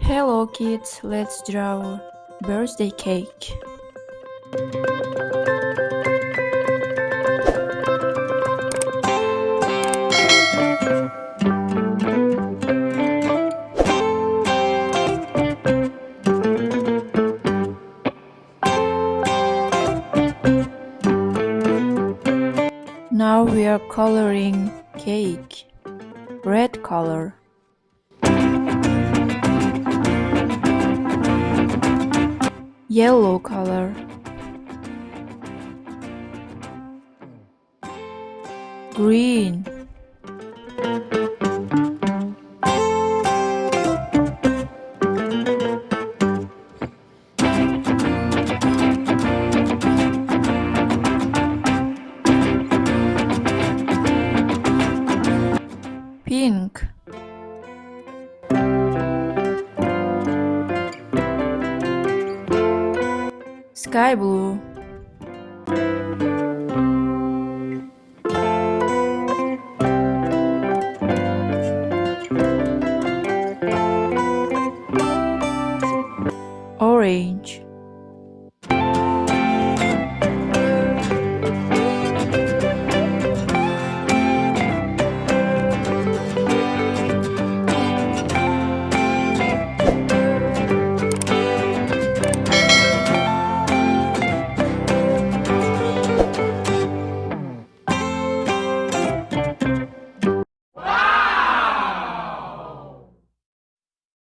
Hello kids, let's draw birthday cake. Now we are coloring cake. Red color. Yellow color. Green. Pink. Sky blue.